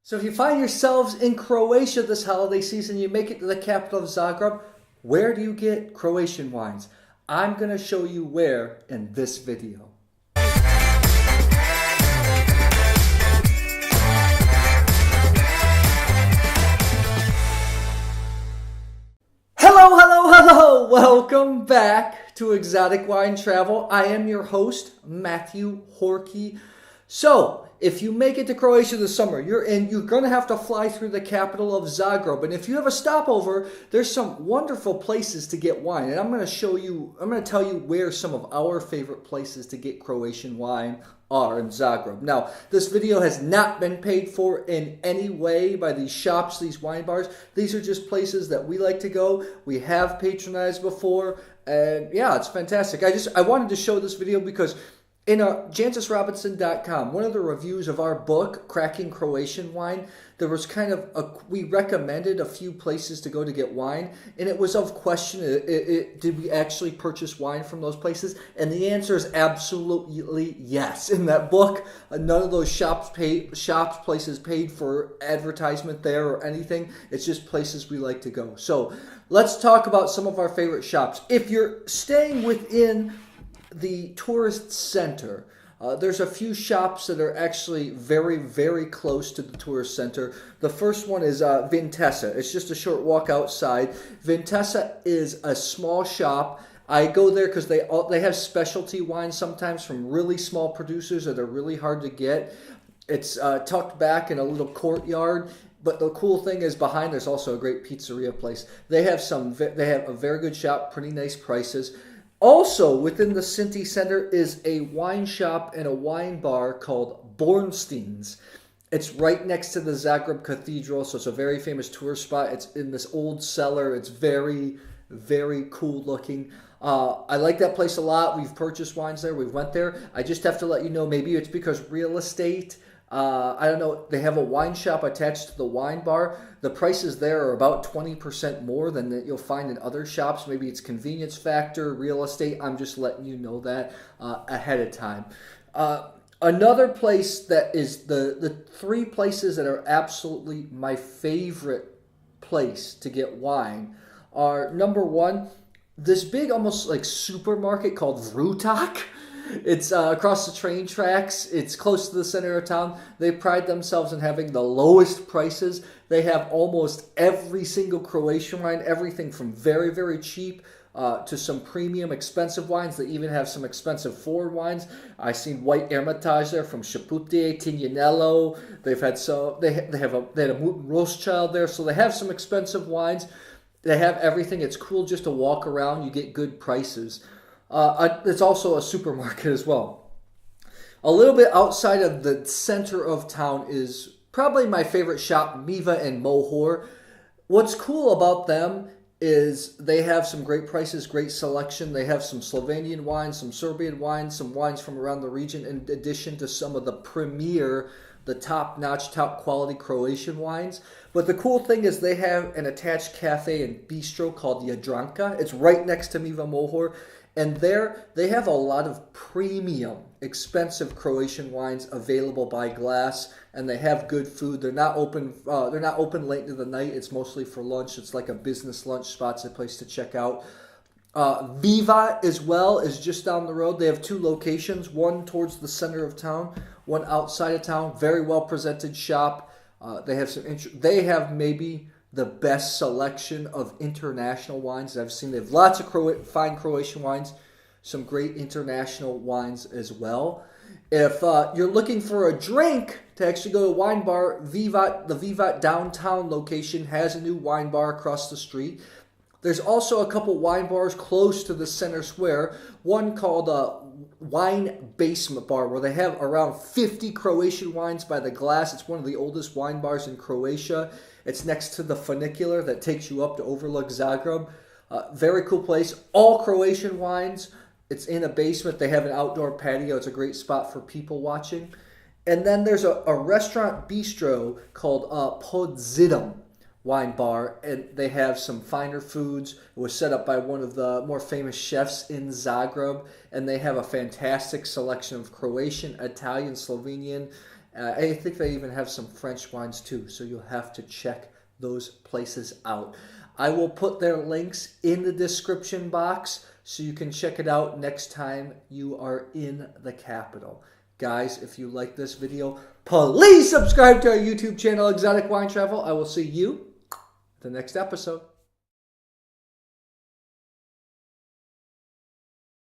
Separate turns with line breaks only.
So if you find yourselves in Croatia this holiday season, you make it to the capital of Zagreb, where do you get Croatian wines? I'm going to show you where in this video. Hello! Welcome back to Exotic Wine Travel. I am your host, Matthew Horkey. So, if you make it to Croatia this summer, you're going to have to fly through the capital of Zagreb. And if you have a stopover, there's some wonderful places to get wine. And I'm going to tell you where some of our favorite places to get Croatian wine are in Zagreb. Now, this video has not been paid for in any way by these shops, these wine bars. These are just places that we like to go. We have patronized before. And yeah, it's fantastic. I wanted to show this video because in JancisRobinson.com, one of the reviews of our book, Cracking Croatian Wine, there was we recommended a few places to go to get wine, and it was of question, did we actually purchase wine from those places? And the answer is absolutely yes. In that book, none of those places paid for advertisement there or anything. It's just places we like to go. So let's talk about some of our favorite shops. If you're staying within the tourist center, there's a few shops that are actually very, very close to the tourist center. The first one is Vintessa. It's just a short walk outside. Vintessa is a small shop. I go there because they have specialty wines sometimes from really small producers that are really hard to get. It's tucked back in a little courtyard. But the cool thing is behind there's also a great pizzeria place. They have a very good shop, pretty nice prices. Also, within the city center is a wine shop and a wine bar called Bornstein's. It's right next to the Zagreb Cathedral, so it's a very famous tourist spot. It's in this old cellar. It's very, very cool looking. I like that place a lot. We've purchased wines there. We went there. I just have to let you know, maybe it's because real estate. I don't know. They have a wine shop attached to the wine bar. The prices there are about 20% more than that you'll find in other shops. Maybe it's convenience factor, real estate. I'm just letting you know that ahead of time. Another place that is the three places that are absolutely my favorite place to get wine are, number one, this big almost like supermarket called Vrutak. It's across the train tracks. It's close to the center of town. They pride themselves in having the lowest prices. They have almost every single Croatian wine, everything from very, very cheap to some premium expensive wines. They even have some expensive foreign wines. I've seen White Hermitage there from Chapute, Tignanello. They had a Rothschild there, so they have some expensive wines. They have everything. It's cool just to walk around. You get good prices. It's also a supermarket as well. A little bit outside of the center of town is probably my favorite shop, Miva Mohor. What's cool about them is they have some great prices, great selection. They have some Slovenian wines, some Serbian wines, some wines from around the region, in addition to some of the top-notch, top-quality Croatian wines. But the cool thing is they have an attached cafe and bistro called Jadranka. It's right next to Miva Mohor. And there, they have a lot of premium, expensive Croatian wines available by glass, and they have good food. They're not open. They're not open late into the night. It's mostly for lunch. It's like a business lunch spot. It's a place to check out. Vivat as well is just down the road. They have two locations, one towards the center of town, one outside of town. Very well presented shop. They have maybe the best selection of international wines I've seen. They have lots of fine Croatian wines, some great international wines as well. If you're looking for a drink to actually go to a wine bar, Vivat, the Vivat downtown location has a new wine bar across the street. There's also a couple wine bars close to the center square, one called Wine Basement Bar, where they have around 50 Croatian wines by the glass. It's one of the oldest wine bars in Croatia. It's next to the funicular that takes you up to overlook Zagreb. Very cool place. All Croatian wines. It's in a basement. They have an outdoor patio. It's a great spot for people watching. And then there's a restaurant bistro called Zidom Wine Bar, and they have some finer foods. It was set up by one of the more famous chefs in Zagreb, and they have a fantastic selection of Croatian, Italian, Slovenian, I think they even have some French wines too, so you'll have to check those places out. I will put their links in the description box so you can check it out next time you are in the capital. Guys, if you like this video, please subscribe to our YouTube channel, Exotic Wine Travel. I will see you at the next episode.